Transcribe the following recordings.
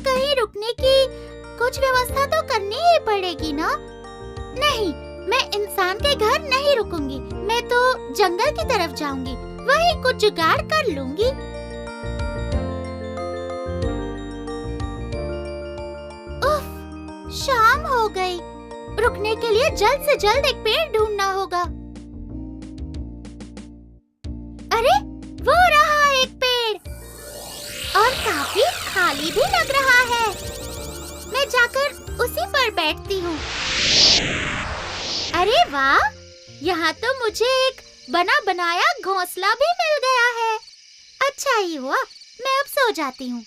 कहीं रुकने की कुछ व्यवस्था तो करनी ही पड़ेगी ना? नहीं, मैं इंसान के घर नहीं रुकूंगी। मैं तो जंगल की तरफ जाऊंगी, वहीं कुछ जुगाड़ कर लूंगी। उफ, शाम हो गई। रुकने के लिए जल्द से जल्द एक पेड़ ढूंढना होगा। अरे, वो रहा एक पेड़, और काफी खाली भी लग रहा है। मैं जाकर उसी पर बैठती हूँ। अरे वाह, यहाँ तो मुझे एक बना बनाया घोंसला भी मिल गया है। अच्छा ही हुआ, मैं अब सो जाती हूँ।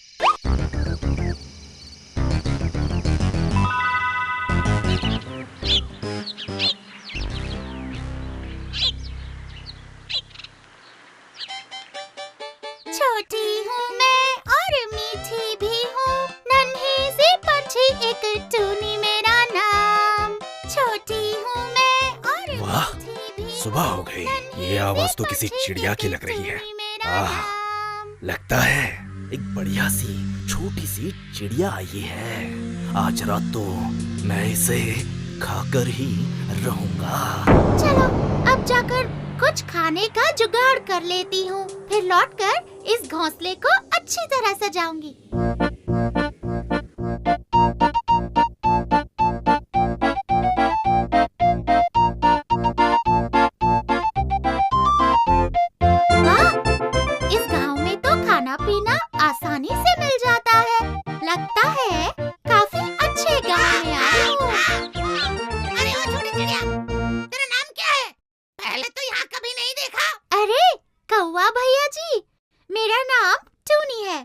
छोटी हूँ मैं और मीठी भी हूँ, नन्ही सी पंछी एक टूनी मेरा नाम। छोटी हूँ मैं और वाह, मीठी भी सुबह हो गई। ये आवाज तो किसी चिड़िया की लग रही है। आह, लगता है एक बढ़िया सी छोटी सी चिड़िया आई है। आज रात तो मैं इसे खाकर ही रहूंगा। चलो, अब जाकर कुछ खाने का जुगाड़ कर लेती हूँ। फिर लौटकर इस घोंसले को अच्छी तरह सजाऊंगी। वाह, इस गांव में तो खाना पीना आसानी से मिल जाता है। लगता है काफी अच्छे गांव में आई हूँ। अरे ओ छोटी चिड़िया, तेरा नाम क्या है? पहले तो यहाँ कभी नहीं देखा। अरे कौवा भैया जी, मेरा नाम टूनी है।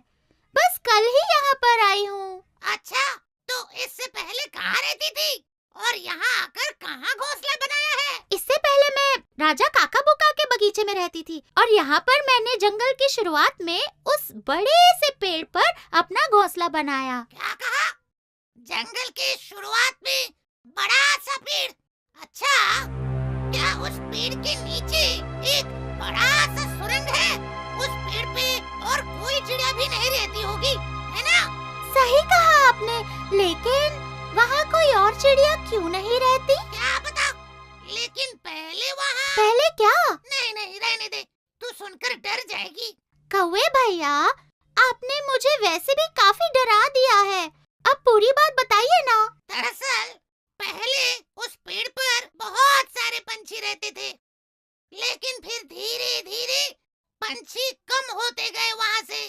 बस कल ही यहाँ पर आई हूँ। अच्छा, तो इससे पहले कहाँ रहती थी और यहाँ आकर कहाँ घोंसला बनाया है? इससे पहले मैं राजा काका बुका के बगीचे में रहती थी, और यहाँ पर मैंने जंगल की शुरुआत में उस बड़े से पेड़ पर अपना घोंसला बनाया। क्या कहा? जंगल की शुरुआत में बड़ा सा पेड़? अच्छा, क्या उस पेड़ के नीचे एक बड़ा सा सुरंग है? उस पेड़ पे और कोई चिड़िया भी नहीं रहती होगी, है ना? सही कहा आपने, लेकिन वहाँ कोई और चिड़िया क्यों नहीं रहती? क्या पता, लेकिन पहले वहाँ। पहले क्या? नहीं नहीं, रहने दे, तू सुनकर डर जाएगी। कौवे भैया, आपने मुझे वैसे भी काफी डरा दिया है। अब पूरी बात बताइए ना। दरअसल पहले उस पेड़ पर बहुत सारे पंछी रहते थे, लेकिन फिर धीरे धीरे पंछी कम होते गए वहाँ से।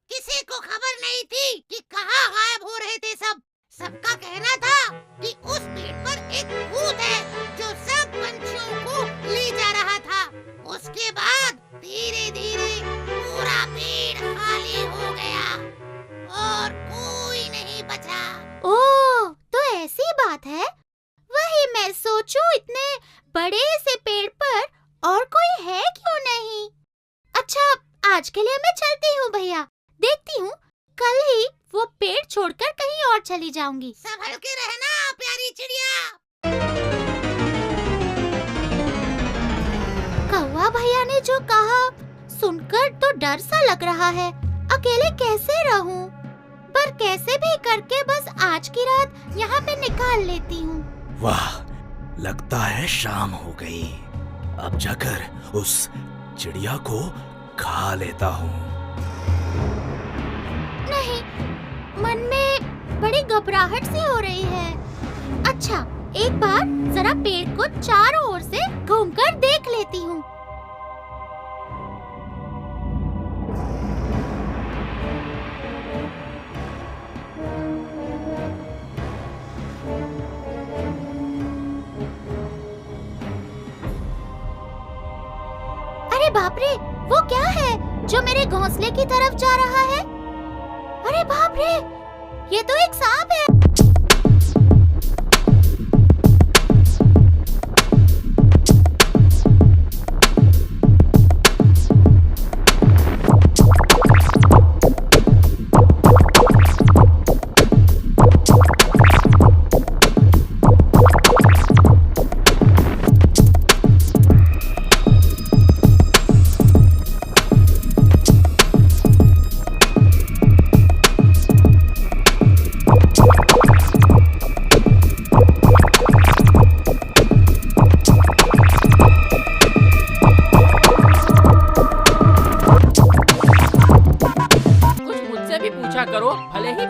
किसी को खबर नहीं थी कि कहाँ गायब हो रहे थे सब। सबका कहना था कि उस पेड़ पर एक भूत है जो सब पंछियों को ले जा रहा था। उसके बाद धीरे धीरे पूरा पेड़ खाली हो गया और कोई नहीं बचा। ओह, तो ऐसी बात है। वही मैं सोचूं, इतने बड़े से पेड़ पर और कोई है क्यों नहीं। अच्छा, आज के लिए मैं चलती हूँ भैया। देखती हूँ, कल ही वो पेड़ छोड़कर कहीं और चली जाऊंगी। संभल के रहना प्यारी चिड़िया। कौवा भैया ने जो कहा सुनकर तो डर सा लग रहा है। अकेले कैसे रहूं? पर कैसे भी करके बस आज की रात यहाँ पे निकाल लेती हूँ। वाह, लगता है शाम हो गई। अब जाकर उस चिड़िया को खा लेता हूँ। नहीं, मन में बड़ी घबराहट सी हो रही है। अच्छा, एक बार जरा पेड़ को चारों ओर से घूमकर देख लेती हूँ। अरे बाप रे, वो क्या है जो मेरे घोंसले की तरफ जा रहा है? अरे बाप रे, ये तो एक सांप है।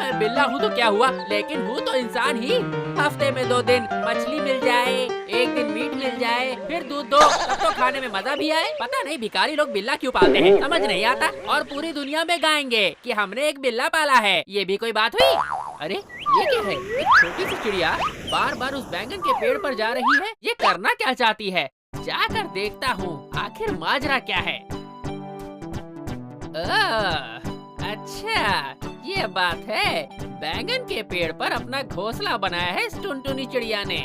मैं बिल्ला हूँ तो क्या हुआ, लेकिन हूँ तो इंसान ही। हफ्ते में 2 दिन मछली मिल जाए, 1 दिन मीट मिल जाए, फिर दूध दो, तब तो खाने में मजा भी आए। पता नहीं भिखारी लोग बिल्ला क्यों पालते हैं, समझ नहीं आता। और पूरी दुनिया में गाएंगे कि हमने एक बिल्ला पाला है, ये भी कोई बात हुई। अरे ये क्या है, एक छोटी सी चिड़िया बार बार उस बैंगन के पेड़ पर जा रही है। ये करना क्या चाहती है, जाकर देखता हूँ आखिर माजरा क्या है। अच्छा ये बात है, बैंगन के पेड़ पर अपना घोंसला बनाया है इस टुनटुनी चिड़िया ने।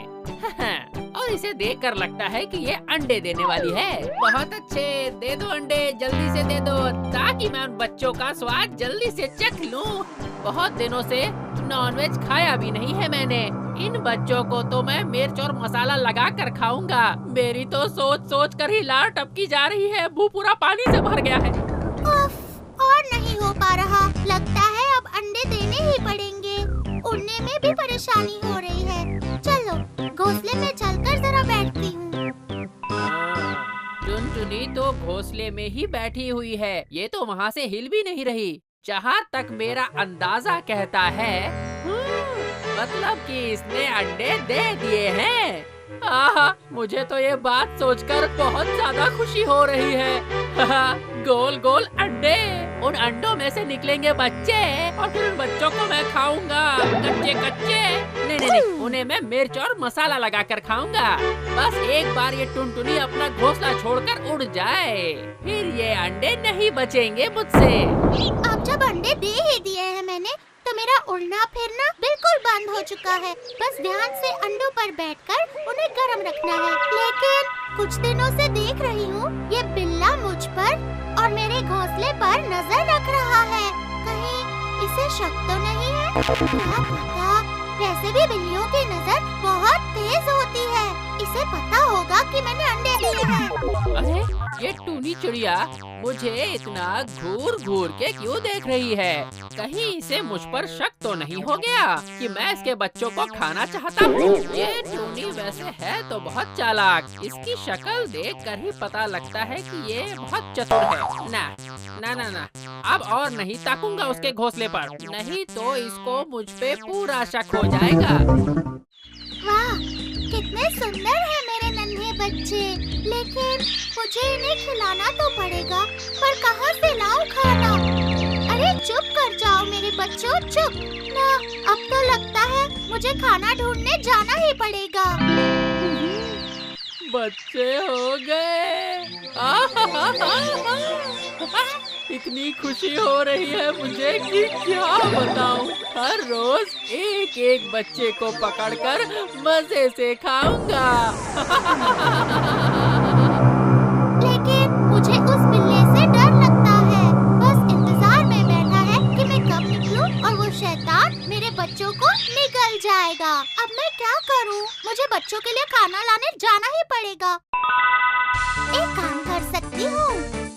और इसे देखकर लगता है कि ये अंडे देने वाली है। बहुत अच्छे, दे दो अंडे, जल्दी से दे दो, ताकि मैं उन बच्चों का स्वाद जल्दी से चख लूं। बहुत दिनों से नॉनवेज खाया भी नहीं है मैंने। इन बच्चों को तो मैं मिर्च और मसाला लगा कर खाऊंगा। मेरी तो सोच सोच कर ही लार टपकी जा रही है, मुंह पूरा पानी से भर गया है। और नहीं हो पा रहा, लगता है अब अंडे देने ही पड़ेंगे। उड़ने में भी परेशानी हो रही है। चलो घोंसले में चलकर जरा बैठती हूँ। टुनटुनी तो घोंसले में ही बैठी हुई है, ये तो वहाँ से हिल भी नहीं रही। जहाँ तक मेरा अंदाजा कहता है, मतलब कि इसने अंडे दे दिए हैं। आहा, मुझे तो ये बात सोचकर बहुत ज्यादा खुशी हो रही है। गोल गोल अंडे, उन अंडों में से निकलेंगे बच्चे और फिर उन बच्चों को मैं खाऊंगा कच्चे कच्चे। नहीं, उन्हें मैं मिर्च और मसाला लगाकर खाऊंगा। बस एक बार ये टुनटुनी अपना घोंसला छोड़कर उड़ जाए, फिर ये अंडे नहीं बचेंगे मुझसे। अब जब अंडे दे ही दिए हैं मैंने, तो मेरा उड़ना फिरना बिल्कुल बंद हो चुका है। बस ध्यान से अंडों पर बैठकर उन्हें गर्म रखना है। लेकिन कुछ दिनों से देख रही हूँ ये बिल्ला मुझ पर और मेरे घोंसले पर नजर रख रहा है। कहीं इसे शक तो नहीं है? क्या पता, वैसे भी बिल्लियों की नजर बहुत तेज होती है। इसे पता होगा कि मैंने अंडे दिए हैं। अरे ये टूनी चिड़िया मुझे इतना घूर घूर के क्यों देख रही है? कहीं इसे मुझ पर शक तो नहीं हो गया कि मैं इसके बच्चों को खाना चाहता हूँ? ये टूनी वैसे है तो बहुत चालाक, इसकी शक्ल देखकर ही पता लगता है कि ये बहुत चतुर है। ना, अब और नहीं ताकूंगा उसके घोंसले पर, नहीं तो इसको मुझ पे पूरा शक हो जाएगा। वाह, कितने सुंदर हैं मेरे नन्हे बच्चे। लेकिन मुझे इन्हें खिलाना तो पड़ेगा, पर कहाँ से लाऊं खाना? अरे चुप कर जाओ मेरे बच्चों, चुप ना। अब तो लगता है मुझे खाना ढूंढने जाना ही पड़ेगा। बच्चे हो गए। इतनी खुशी हो रही है मुझे कि क्या बताऊं। हर रोज एक एक बच्चे को पकड़कर मजे से खाऊंगा। लेकिन मुझे उस बिल्ली से डर लगता है। बस इंतजार में बैठा है कि मैं कब निकलूं और वो शैतान मेरे बच्चों को निगल जाएगा। अब मैं क्या करूं? मुझे बच्चों के लिए खाना लाने जाना ही पड़ेगा। एक काम कर सकती हूँ,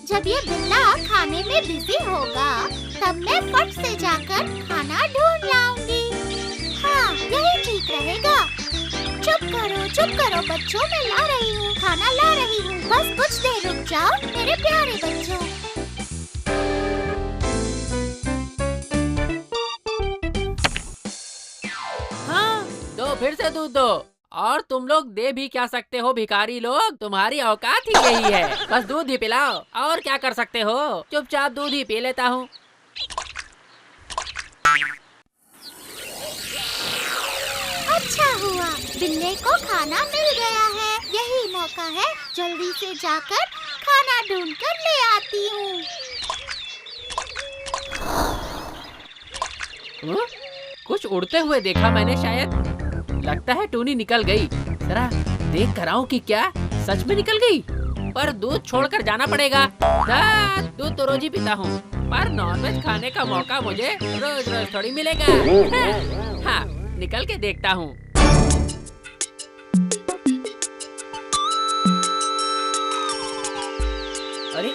जब ये बिल्ला खाने में बिजी होगा तब मैं फट से जाकर खाना ढूंढ लाऊंगी। हाँ, यही ठीक रहेगा। चुप करो बच्चों, मैं ला रही हूँ, खाना ला रही हूँ। बस कुछ देर रुक जाओ मेरे प्यारे बच्चों। हाँ, दो, फिर से दूध दो। और तुम लोग दे भी क्या सकते हो भिखारी लोग, तुम्हारी औकात ही यही है। बस दूध ही पिलाओ, और क्या कर सकते हो? चुपचाप दूध ही पी लेता हूँ। अच्छा हुआ, बिल्ले को खाना मिल गया है। यही मौका है, जल्दी से जाकर खाना ढूंढ कर ले आती हूँ। कुछ उड़ते हुए देखा मैंने शायद। लगता है टूनी निकल गई। जरा देख कर आऊं कि क्या सच में निकल गई। पर दूध छोड़कर जाना पड़ेगा। दूध तो रोज ही पीता हूँ, पर नॉनवेज खाने का मौका मुझे रोज रोज थोड़ी मिलेगा। हाँ, निकल के देखता हूँ। अरे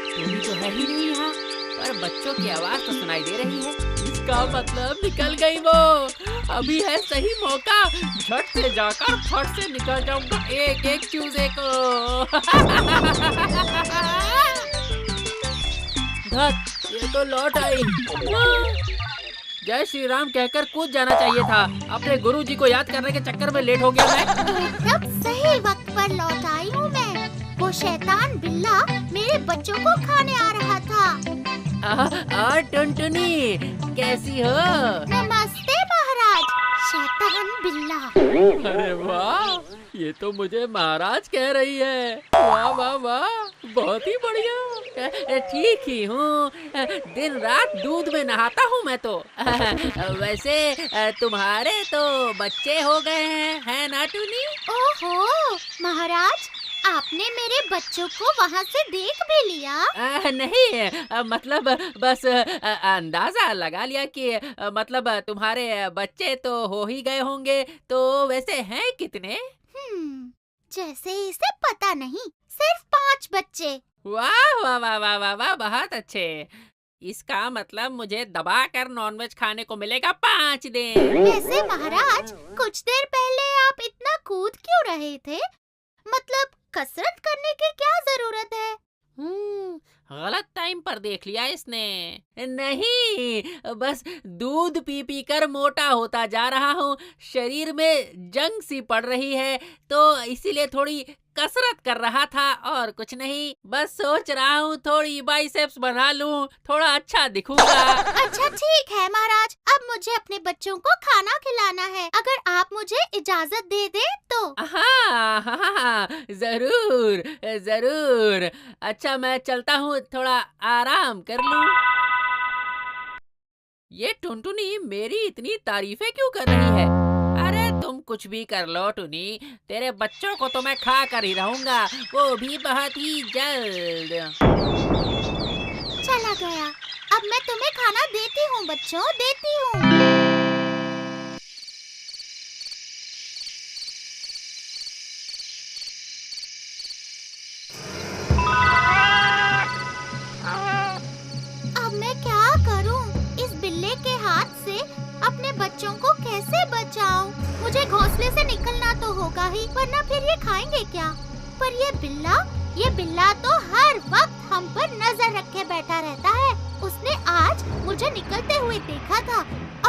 टूनी तो है ही नहीं यहाँ, पर बच्चों की आवाज तो सुनाई दे रही है। इसका मतलब निकल गई वो। अभी है सही मौका, झट से जाकर फट से निकल जाऊंगा एक एक चूजे को। धत, ये तो लौट आई। जय श्री राम कहकर कूद जाना चाहिए था। अपने गुरुजी को याद करने के चक्कर में लेट हो गया मैं। एकदम सही वक्त पर लौट आई हूँ मैं। वो शैतान बिल्ला मेरे बच्चों को खाने आ रहा था। टुनटुनी कैसी हो? नमस्ते महाराज, शैतान बिल्ला। अरे वाह, ये तो मुझे महाराज कह रही है। वाह वाह वाह, बहुत ही बढ़िया। ठीक ही हूँ, दिन रात दूध में नहाता हूँ मैं तो। वैसे तुम्हारे तो बच्चे हो गए हैं, है ना टुनी? ओहो महाराज, आपने मेरे बच्चों को वहाँ से देख भी लिया? नहीं, मतलब बस अंदाजा लगा लिया कि मतलब तुम्हारे बच्चे तो हो ही गए होंगे। तो वैसे हैं कितने? जैसे इसे पता नहीं, सिर्फ 5 बच्चे। वाह वाह वाह वाह वाह वाह, बहुत अच्छे। इसका मतलब मुझे दबा कर नॉनवेज खाने को मिलेगा 5 दिन। वैसे महाराज, कुछ देर पहले आप इतना कूद क्यों रहे थे? मतलब कसरत करने की क्या जरूरत है? गलत टाइम पर देख लिया इसने। नहीं, बस दूध पी पी कर मोटा होता जा रहा हूँ। शरीर में जंग सी पड़ रही है, तो इसीलिए थोड़ी कसरत कर रहा था और कुछ नहीं। बस सोच रहा हूँ थोड़ी बाइसेप्स बना लूँ, थोड़ा अच्छा दिखूंगा। अच्छा ठीक है महाराज, अब मुझे अपने बच्चों को खाना खिलाना है। अगर आप मुझे इजाजत दे दें तो। हाँ हाँ हाँ, जरूर जरूर। अच्छा मैं चलता हूँ, थोड़ा आराम कर लूँ। ये टुनटुनी मेरी इतनी तारीफें क्यों कर रही है? अरे तुम कुछ भी कर लो टुनी, तेरे बच्चों को तो मैं खा कर ही रहूंगा, वो भी बहुत ही जल्द। चला गया। अब मैं तुम्हें खाना देती हूँ बच्चों, देती हूँ। अब मैं क्या करूँ? इस बिल्ले के हाथ से अपने बच्चों को कैसे बचाऊं? मुझे घोंसले से निकलना तो होगा ही, वरना फिर ये खाएंगे क्या? पर ये बिल्ला तो हर वक्त हम पर नजर रखे बैठा रहता है। उसने आज मुझे निकलते हुए देखा था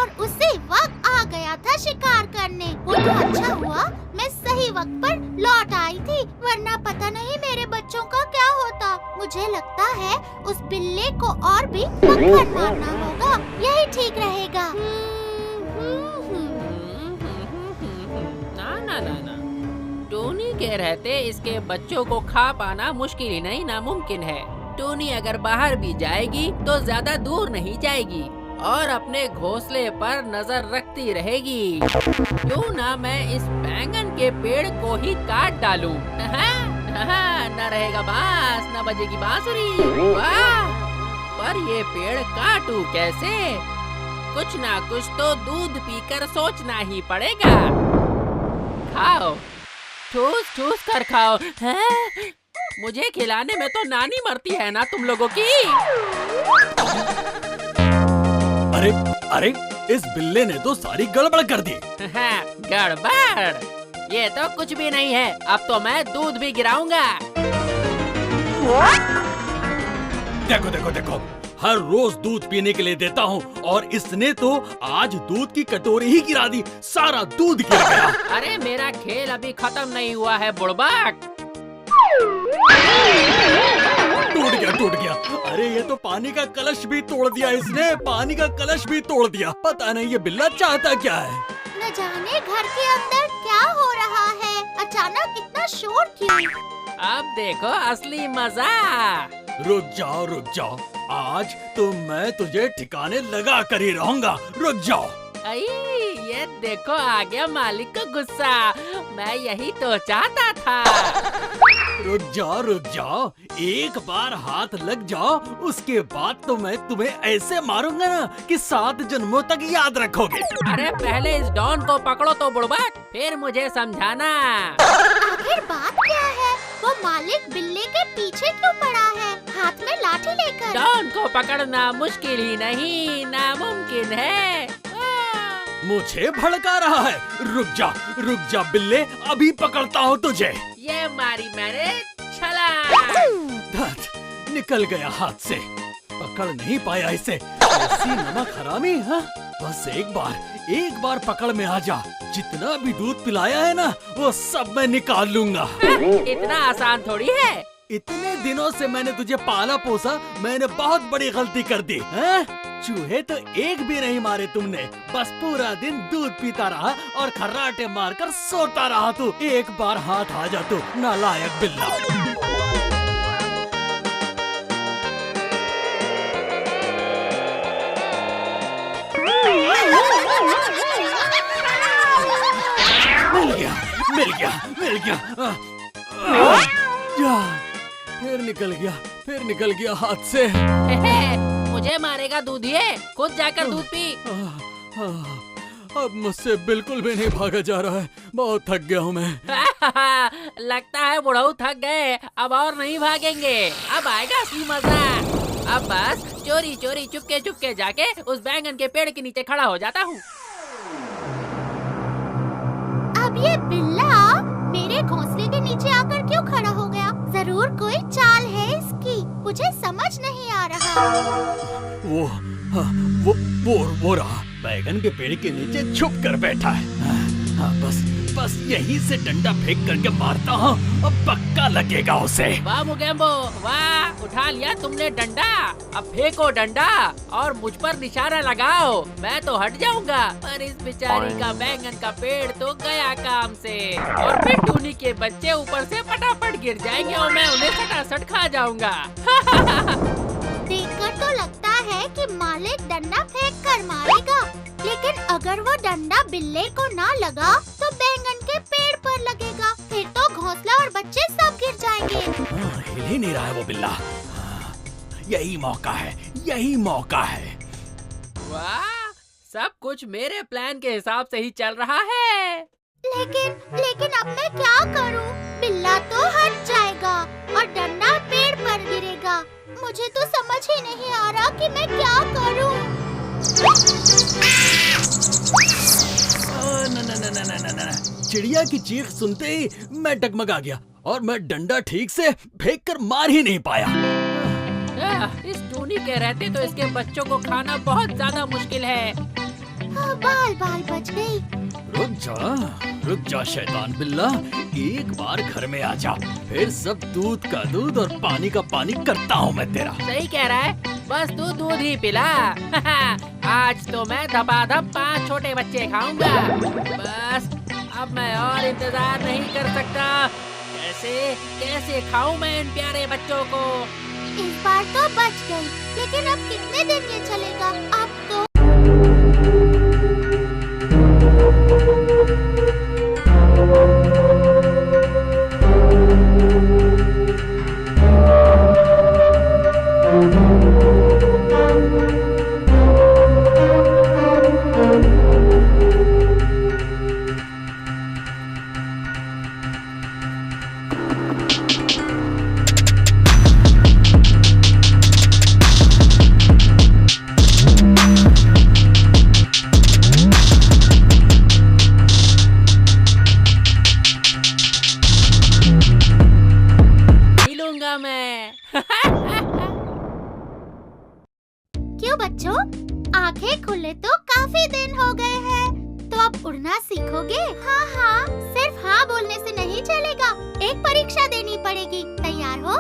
और उसी वक्त आ गया था शिकार करने। वो तो अच्छा हुआ मैं सही वक्त पर लौट आई थी, वरना पता नहीं मेरे बच्चों का क्या होता। मुझे लगता है उस बिल्ले को और भी मक्खन मारना होगा, यही ठीक रहेगा। ना, टोनी के रहते इसके बच्चों को खा पाना मुश्किल ही नहीं, नामुमकिन है। टोनी अगर बाहर भी जाएगी तो ज्यादा दूर नहीं जाएगी और अपने घोंसले पर नजर रखती रहेगी। क्यों ना मैं इस बैंगन के पेड़ को ही काट डालूं? न रहेगा बांस, न बजेगी बांसुरी। वाह! पर ये पेड़ काटूं कैसे? कुछ ना कुछ तो दूध पीकर सोचना ही पड़ेगा। खाओ, ठूस ठूस कर खाओ। हैं? मुझे खिलाने में तो नानी मरती है ना तुम लोगों की। अरे अरे, इस बिल्ले ने तो सारी गड़बड़ कर दी। गड़बड़? ये तो कुछ भी नहीं है, अब तो मैं दूध भी गिराऊंगा। देखो देखो देखो, हर रोज दूध पीने के लिए देता हूँ और इसने तो आज दूध की कटोरी ही गिरा दी, सारा दूध गिर गया। अरे मेरा खेल अभी खत्म नहीं हुआ है बुड़बक। टूट गया। अरे ये तो पानी का कलश भी तोड़ दिया इसने, पानी का कलश भी तोड़ दिया। पता नहीं ये बिल्ला चाहता क्या है। न जाने घर के अंदर क्या हो रहा है, अचानक इतना शोर क्यों? अब देखो असली मजा। रुक जाओ, आज तो मैं तुझे ठिकाने लगा कर ही रहूंगा। रुक जाओ। ये देखो आ गया मालिक का गुस्सा, मैं यही तो चाहता था। रुक जाओ, एक बार हाथ लग जाओ, उसके बाद तो मैं तुम्हें ऐसे मारूंगा ना कि 7 जन्मों तक याद रखोगे। अरे पहले इस डॉन को पकड़ो तो बुड़बक, फिर मुझे समझाना। आखिर बात क्या है? वो मालिक बिल्ले के पीछे क्यों पड़ा है, हाथ में लाठी लेकर? डॉन को पकड़ना मुश्किल ही नहीं, नामुमकिन है। मुझे भड़का रहा है। रुक जा बिल्ले, अभी पकड़ता हूँ तुझे। ये मारी मैंने छलांग। धत, निकल गया हाथ से, पकड़ नहीं पाया इसे। ऐसी नमक हरामी। हाँ, बस एक बार पकड़ में आ जा। जितना भी दूध पिलाया है ना, वो सब मैं निकाल लूंगा। इतना आसान थोड़ी है। इतने दिनों से मैंने तुझे पाला पोसा, मैंने बहुत बड़ी गलती कर दी हैं? चूहे तो एक भी नहीं मारे तुमने, बस पूरा दिन दूध पीता रहा और खर्राटे मारकर सोता रहा तू। एक बार हाथ आ जा तू, नालायक बिल्ला। मिल गया। फिर निकल गया हाथ से। मुझे मारेगा दूधिए, खुद जाकर दूध पी। अब मुझसे बिल्कुल भी नहीं भागा जा रहा है, बहुत थक गया हूँ मैं। लगता है बुढ़ऊ थक गए, अब और नहीं भागेंगे। अब आएगा असली मजा। अब बस चोरी चोरी चुपके जाके उस बैंगन के पेड़ के नीचे खड़ा हो जाता हूँ। अब ये बिल्ला मेरे घोंसले के नीचे आकर क्यों खड़ा हो गया? जरूर कोई चाल है इसकी, मुझे समझ नहीं आ रहा। वो रहा, बैगन के पेड़ के नीचे छुप कर बैठा है। बस यहीं से डंडा फेंक करके मारता हूँ, अब पक्का लगेगा उसे। वाह मुगेम्बो, वाह, उठा लिया तुमने डंडा। अब फेंको डंडा और मुझ पर निशाना लगाओ, मैं तो हट जाऊंगा, पर इस बेचारी का बैंगन का पेड़ तो गया काम से। और फिर टूनी के बच्चे ऊपर से फटाफट गिर जाएंगे और मैं उन्हें सटासट खा जाऊंगा। देखकर तो लगता है कि मालिक डंडा फेंक कर मारेगा, लेकिन अगर वो डंडा बिल्ले को ना लगा तो बैंगन के पेड़ पर लगेगा, फिर तो घोंसला और बच्चे सब गिर जाएंगे। हिल ही नहीं रहा है वो बिल्ला। यही मौका है। वाह, सब कुछ मेरे प्लान के हिसाब से ही चल रहा है। लेकिन अब मैं क्या करूं? बिल्ला तो हट जाएगा और डंडा पेड़ पर गिरेगा। मुझे तो समझ ही नहीं आ रहा कि मैं क्या करूं। ना। चिड़िया की चीख सुनते ही मैं डगमगा गया और मैं डंडा ठीक से फेंक कर मार ही नहीं पाया। इस टूनी के रहते तो इसके बच्चों को खाना बहुत ज्यादा मुश्किल है। बाल बच गई। रुक जा शैतान बिल्ला, एक बार घर में आ जा, फिर सब दूध का दूध और पानी का पानी करता हूँ मैं तेरा। सही कह रहा है, बस तू दूध ही पिला। आज तो मैं धपाधप 5 छोटे बच्चे खाऊंगा। बस अब मैं और इंतजार नहीं कर सकता। कैसे खाऊं मैं इन प्यारे बच्चों को। इस बार तो बच गई, लेकिन अब कितने दिन ये चलेगा? अब तो क्यों बच्चों, आंखें खुले तो काफी दिन हो गए हैं, तो अब उड़ना सीखोगे? हाँ, सिर्फ हाँ बोलने से नहीं चलेगा, एक परीक्षा देनी पड़ेगी। तैयार हो?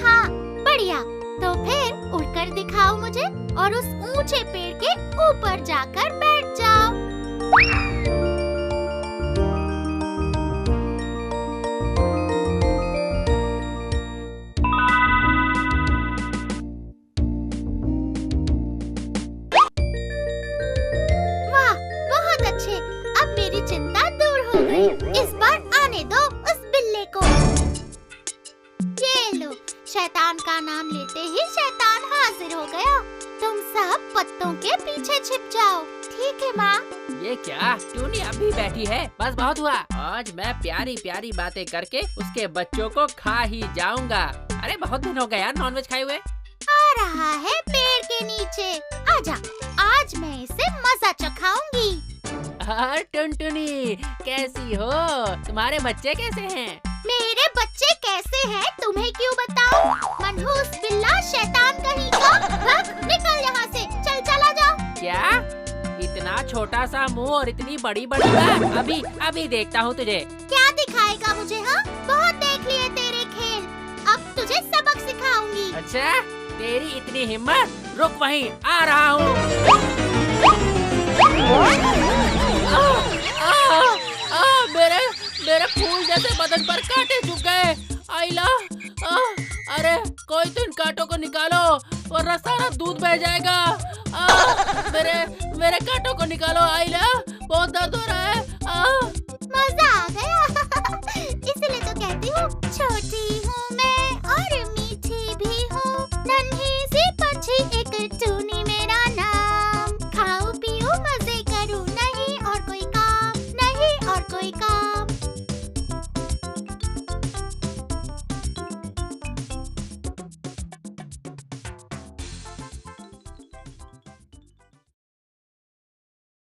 हाँ, बढ़िया। तो फिर उड़कर दिखाओ मुझे और उस ऊंचे पेड़ के ऊपर जाकर बैठ जाओ। इस बार आने दो उस बिल्ले को। ये लो, शैतान का नाम लेते ही शैतान हाजिर हो गया। तुम सब पत्तों के पीछे छिप जाओ, ठीक है माँ? ये क्या, टूनी अभी बैठी है? बस बहुत हुआ, आज मैं प्यारी प्यारी बातें करके उसके बच्चों को खा ही जाऊंगा। अरे बहुत दिन हो गए यार नॉनवेज खाए हुए। आ रहा है पेड़ के नीचे, आजा, आज मैं इसे मजा चखाऊंगी। टुनटुनी कैसी हो? तुम्हारे बच्चे कैसे हैं? मेरे बच्चे कैसे हैं तुम्हें क्यों बताऊं? मनहूस बिल्ला, शैतान कहीं का, भाग निकल यहाँ से, चला जा। क्या इतना छोटा सा मुंह और इतनी बड़ी बड़ी बात। अभी अभी देखता हूँ तुझे। क्या दिखाएगा मुझे? हाँ, बहुत देख लिए तेरे खेल, अब तुझे सबक सिखाऊंगी। अच्छा, तेरी इतनी हिम्मत? रुक वहीं, आ रहा हूँ। मेरे मेरे फूल जैसे बदन पर कांटे चुभ गए। आइला, अरे कोई तो इन कांटों को निकालो वरना सारा दूध बह जाएगा। मेरे मेरे कांटों को निकालो आइला।